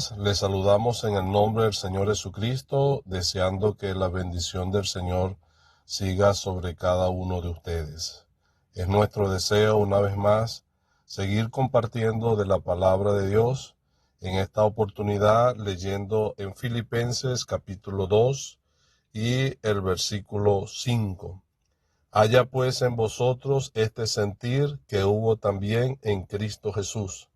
días, les saludamos en el nombre del Señor Jesucristo, deseando que la bendición del Señor siga sobre cada uno de ustedes. Es nuestro deseo, una vez más, seguir compartiendo de la palabra de Dios, en esta oportunidad leyendo en Filipenses capítulo 2 y el versículo 5. Haya pues en vosotros este sentir que hubo también en Cristo Jesús,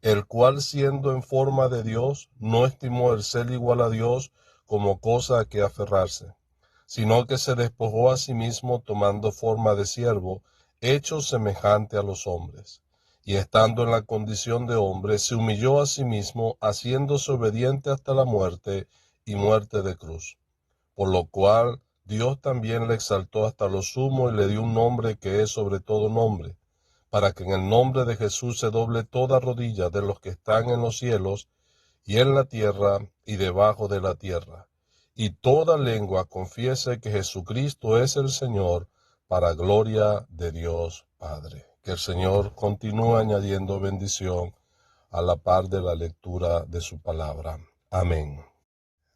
el cual siendo en forma de Dios, no estimó el ser igual a Dios como cosa a que aferrarse, sino que se despojó a sí mismo tomando forma de siervo, hecho semejante a los hombres. Y estando en la condición de hombre, se humilló a sí mismo, haciéndose obediente hasta la muerte y muerte de cruz. Por lo cual Dios también le exaltó hasta lo sumo y le dio un nombre que es sobre todo nombre, para que en el nombre de Jesús se doble toda rodilla de los que están en los cielos y en la tierra y debajo de la tierra, y toda lengua confiese que Jesucristo es el Señor, para gloria de Dios Padre. Que el Señor continúe añadiendo bendición a la par de la lectura de su palabra. Amén.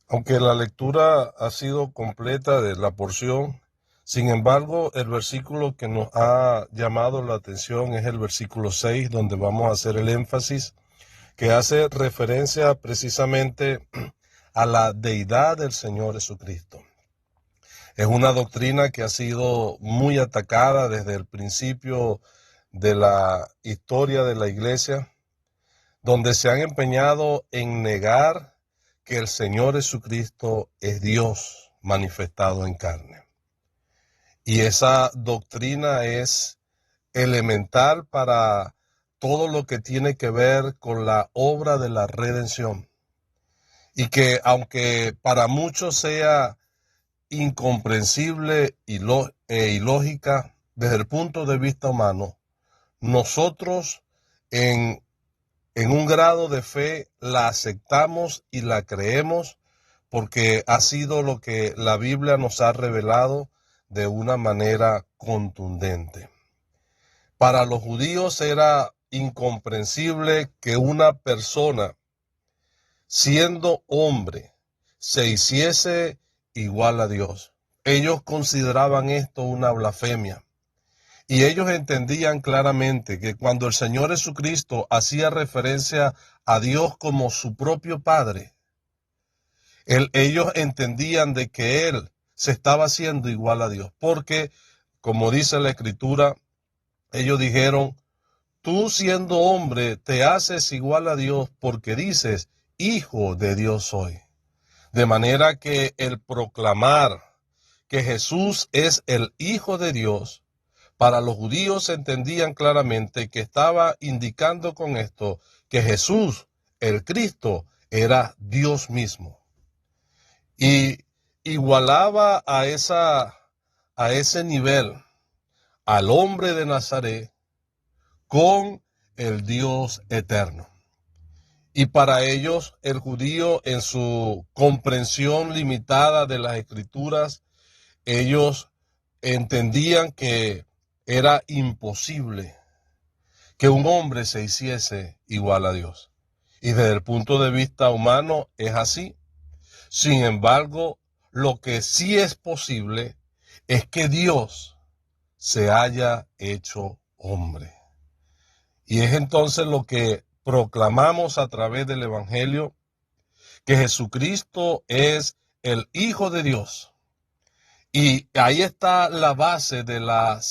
Aunque la lectura ha sido completa de la porción, sin embargo, el versículo que nos ha llamado la atención es el versículo 6, donde vamos a hacer el énfasis, que hace referencia precisamente a la deidad del Señor Jesucristo. Es una doctrina que ha sido muy atacada desde el principio de la historia de la iglesia, donde se han empeñado en negar que el Señor Jesucristo es Dios manifestado en carne. Y esa doctrina es elemental para todo lo que tiene que ver con la obra de la redención. Y que aunque para muchos sea incomprensible e ilógica desde el punto de vista humano, nosotros en un grado de fe la aceptamos y la creemos porque ha sido lo que la Biblia nos ha revelado de una manera contundente. Para los judíos era incomprensible que una persona, siendo hombre, se hiciese igual a Dios. Ellos consideraban esto una blasfemia. Y ellos entendían claramente que cuando el Señor Jesucristo hacía referencia a Dios como su propio Padre, ellos entendían de que Él se estaba haciendo igual a Dios. Porque, como dice la Escritura, ellos dijeron, tú siendo hombre te haces igual a Dios porque dices, Hijo de Dios soy. De manera que el proclamar que Jesús es el Hijo de Dios, para los judíos entendían claramente que estaba indicando con esto que Jesús, el Cristo, era Dios mismo. Y igualaba a ese nivel al hombre de Nazaret con el Dios eterno. Y para ellos, el judío, en su comprensión limitada de las Escrituras, ellos entendían que era imposible que un hombre se hiciese igual a Dios. Y desde el punto de vista humano es así. Sin embargo, lo que sí es posible es que Dios se haya hecho hombre. Y es entonces lo que proclamamos a través del Evangelio, que Jesucristo es el Hijo de Dios. Y ahí está la base de la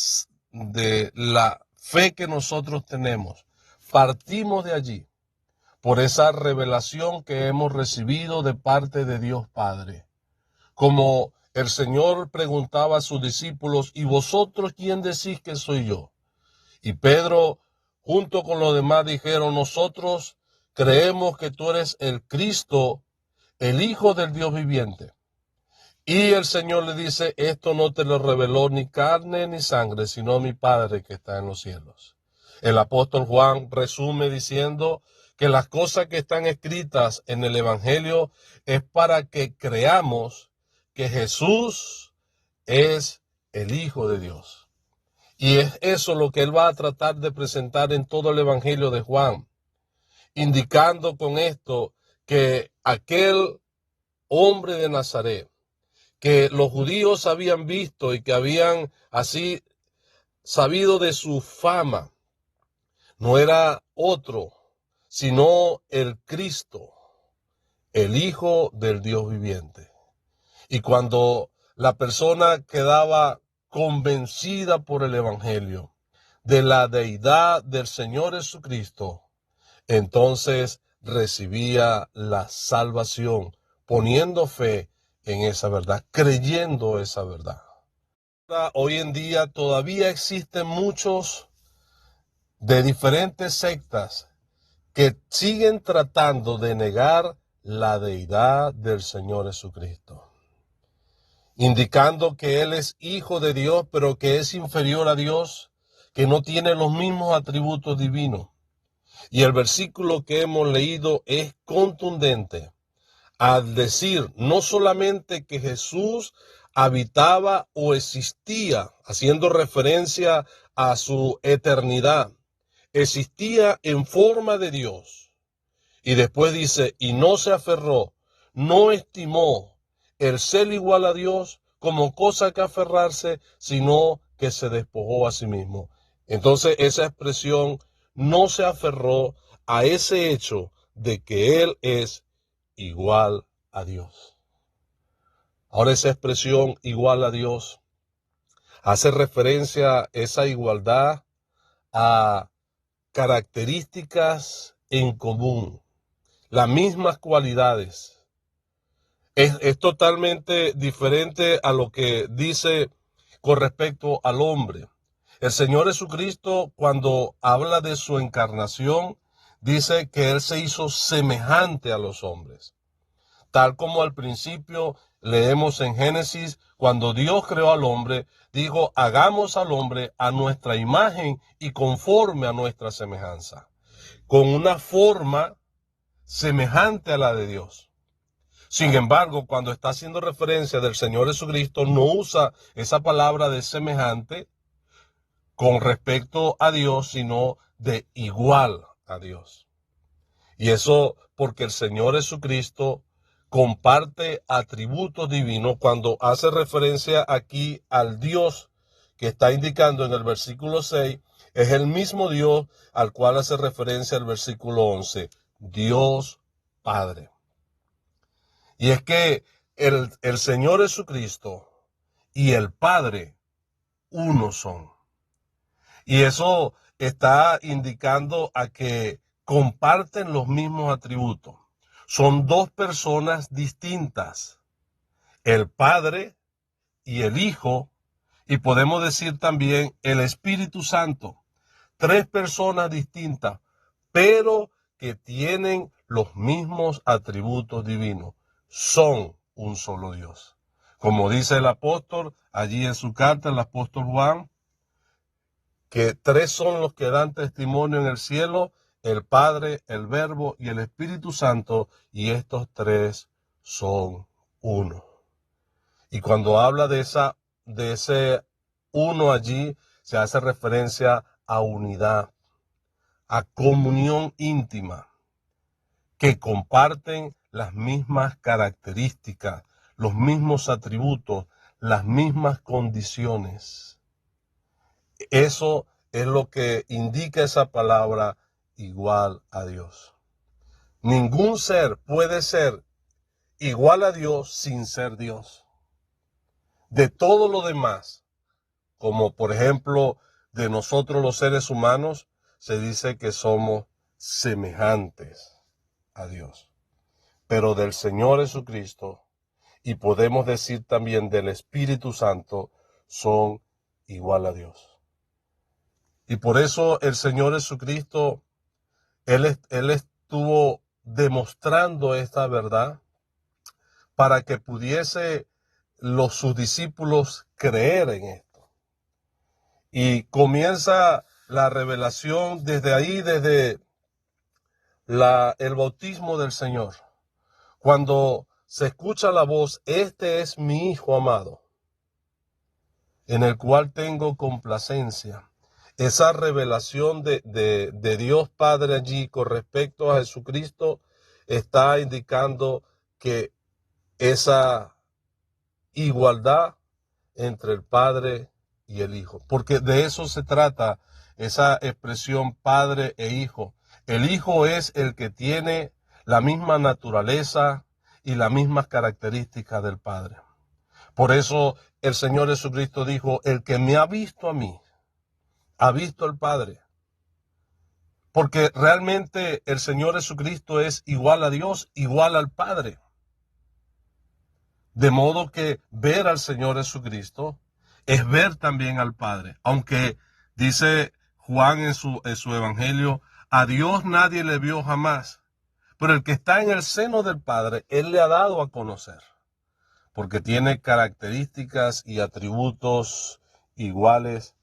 fe que nosotros tenemos. Partimos de allí, por esa revelación que hemos recibido de parte de Dios Padre. Como el Señor preguntaba a sus discípulos, ¿y vosotros quién decís que soy yo? Y Pedro, junto con los demás, dijeron, nosotros creemos que tú eres el Cristo, el Hijo del Dios viviente. Y el Señor le dice, esto no te lo reveló ni carne ni sangre, sino mi Padre que está en los cielos. El apóstol Juan resume diciendo que las cosas que están escritas en el Evangelio es para que creamos que Jesús es el Hijo de Dios. Y es eso lo que él va a tratar de presentar en todo el Evangelio de Juan, indicando con esto que aquel hombre de Nazaret, que los judíos habían visto y que habían así sabido de su fama, no era otro, sino el Cristo, el Hijo del Dios viviente. Y cuando la persona quedaba convencida por el Evangelio de la deidad del Señor Jesucristo, entonces recibía la salvación, poniendo fe en esa verdad, creyendo esa verdad. Hoy en día todavía existen muchos de diferentes sectas que siguen tratando de negar la deidad del Señor Jesucristo, indicando que Él es hijo de Dios, pero que es inferior a Dios, que no tiene los mismos atributos divinos. Y el versículo que hemos leído es contundente al decir no solamente que Jesús habitaba o existía, haciendo referencia a su eternidad, existía en forma de Dios. Y después dice, y no se aferró, no estimó el ser igual a Dios como cosa que aferrarse, sino que se despojó a sí mismo. Entonces esa expresión no se aferró a ese hecho de que Él es igual a Dios. Ahora esa expresión igual a Dios hace referencia a esa igualdad a características en común, las mismas cualidades. Es totalmente diferente a lo que dice con respecto al hombre. El Señor Jesucristo, cuando habla de su encarnación, dice que Él se hizo semejante a los hombres. Tal como al principio leemos en Génesis, cuando Dios creó al hombre, dijo, hagamos al hombre a nuestra imagen y conforme a nuestra semejanza, con una forma semejante a la de Dios. Sin embargo, cuando está haciendo referencia del Señor Jesucristo, no usa esa palabra de semejante con respecto a Dios, sino de igual a Dios. Y eso porque el Señor Jesucristo comparte atributos divinos cuando hace referencia aquí al Dios que está indicando en el versículo 6, es el mismo Dios al cual hace referencia el versículo 11, Dios Padre. Y es que el Señor Jesucristo y el Padre uno son. Y eso está indicando a que comparten los mismos atributos. Son dos personas distintas, el Padre y el Hijo, y podemos decir también el Espíritu Santo. Tres personas distintas, pero que tienen los mismos atributos divinos. Son un solo Dios. Como dice el apóstol allí en su carta, el apóstol Juan, que tres son los que dan testimonio en el cielo, el Padre, el Verbo y el Espíritu Santo, y estos tres son uno. Y cuando habla de ese uno allí, se hace referencia a unidad, a comunión íntima, que comparten las mismas características, los mismos atributos, las mismas condiciones. Eso es lo que indica esa palabra igual a Dios. Ningún ser puede ser igual a Dios sin ser Dios. De todo lo demás, como por ejemplo de nosotros los seres humanos, se dice que somos semejantes a Dios. Pero del Señor Jesucristo, y podemos decir también del Espíritu Santo, son igual a Dios. Y por eso el Señor Jesucristo, Él estuvo demostrando esta verdad para que pudiese sus discípulos creer en esto. Y comienza la revelación desde ahí, desde el bautismo del Señor. Cuando se escucha la voz, este es mi Hijo amado, en el cual tengo complacencia. Esa revelación de Dios Padre allí con respecto a Jesucristo está indicando que esa igualdad entre el Padre y el Hijo, porque de eso se trata esa expresión Padre e Hijo. El Hijo es el que tiene la misma naturaleza y las mismas características del Padre. Por eso el Señor Jesucristo dijo, el que me ha visto a mí, ha visto al Padre. Porque realmente el Señor Jesucristo es igual a Dios, igual al Padre. De modo que ver al Señor Jesucristo es ver también al Padre. Aunque dice Juan en su evangelio, a Dios nadie le vio jamás. Pero el que está en el seno del Padre, Él le ha dado a conocer. Porque tiene características y atributos iguales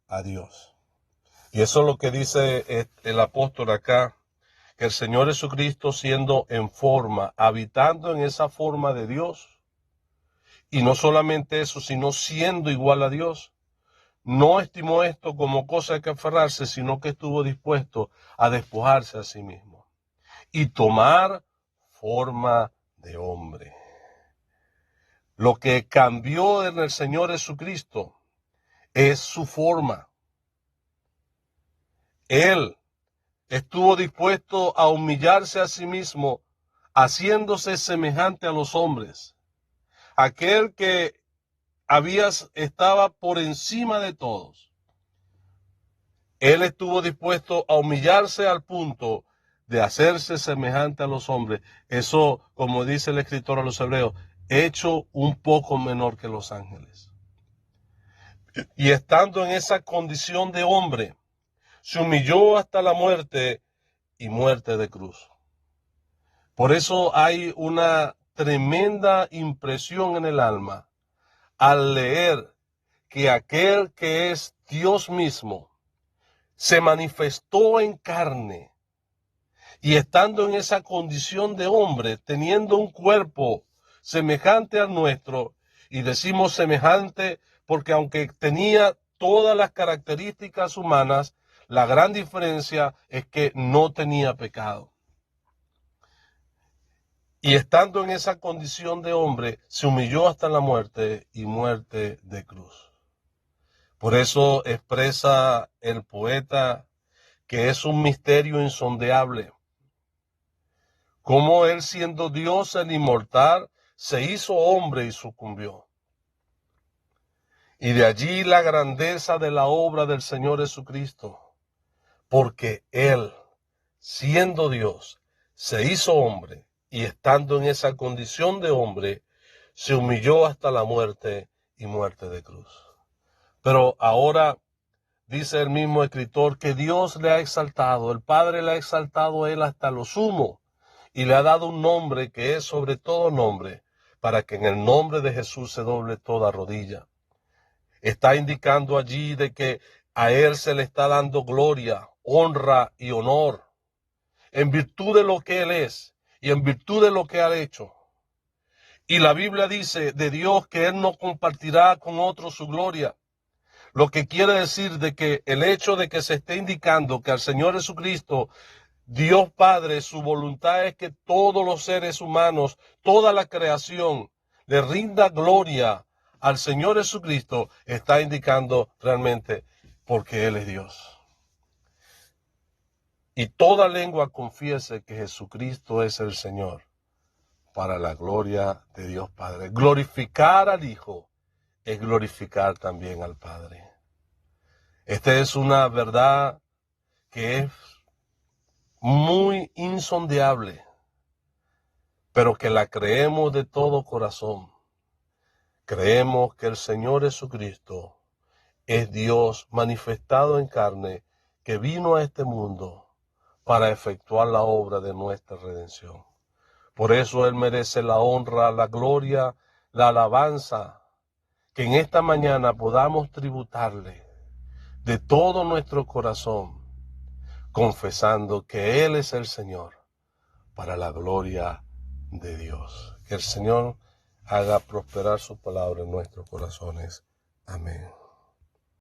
a Dios. Y eso es lo que dice el apóstol acá, que el Señor Jesucristo siendo en forma, habitando en esa forma de Dios, y no solamente eso, sino siendo igual a Dios, no estimó esto como cosa que aferrarse, sino que estuvo dispuesto a despojarse a sí mismo y tomar forma de hombre. Lo que cambió en el Señor Jesucristo es su forma. Él estuvo dispuesto a humillarse a sí mismo, haciéndose semejante a los hombres. Aquel que estaba por encima de todos. Él estuvo dispuesto a humillarse al punto de hacerse semejante a los hombres. Eso, como dice el escritor a los hebreos, hecho un poco menor que los ángeles. Y estando en esa condición de hombre, se humilló hasta la muerte y muerte de cruz. Por eso hay una tremenda impresión en el alma al leer que aquel que es Dios mismo se manifestó en carne y estando en esa condición de hombre, teniendo un cuerpo semejante al nuestro, y decimos semejante porque aunque tenía todas las características humanas, la gran diferencia es que no tenía pecado. Y estando en esa condición de hombre, se humilló hasta la muerte y muerte de cruz. Por eso expresa el poeta que es un misterio insondeable. Cómo él, siendo Dios el inmortal, se hizo hombre y sucumbió. Y de allí la grandeza de la obra del Señor Jesucristo, porque él, siendo Dios, se hizo hombre y estando en esa condición de hombre, se humilló hasta la muerte y muerte de cruz. Pero ahora dice el mismo escritor que Dios le ha exaltado, el Padre le ha exaltado a él hasta lo sumo y le ha dado un nombre que es sobre todo nombre, para que en el nombre de Jesús se doble toda rodilla. Está indicando allí de que a él se le está dando gloria, honra y honor, en virtud de lo que él es y en virtud de lo que ha hecho. Y la Biblia dice de Dios que él no compartirá con otros su gloria. Lo que quiere decir de que el hecho de que se esté indicando que al Señor Jesucristo, Dios Padre, su voluntad es que todos los seres humanos, toda la creación, le rinda gloria al Señor Jesucristo, está indicando realmente porque Él es Dios. Y toda lengua confiese que Jesucristo es el Señor, para la gloria de Dios Padre. Glorificar al Hijo es glorificar también al Padre. Esta es una verdad que es muy insondeable, pero que la creemos de todo corazón. Creemos que el Señor Jesucristo es Dios manifestado en carne, que vino a este mundo para efectuar la obra de nuestra redención. Por eso Él merece la honra, la gloria, la alabanza, que en esta mañana podamos tributarle de todo nuestro corazón, confesando que Él es el Señor, para la gloria de Dios. Que el Señor haga prosperar su palabra en nuestros corazones. Amén.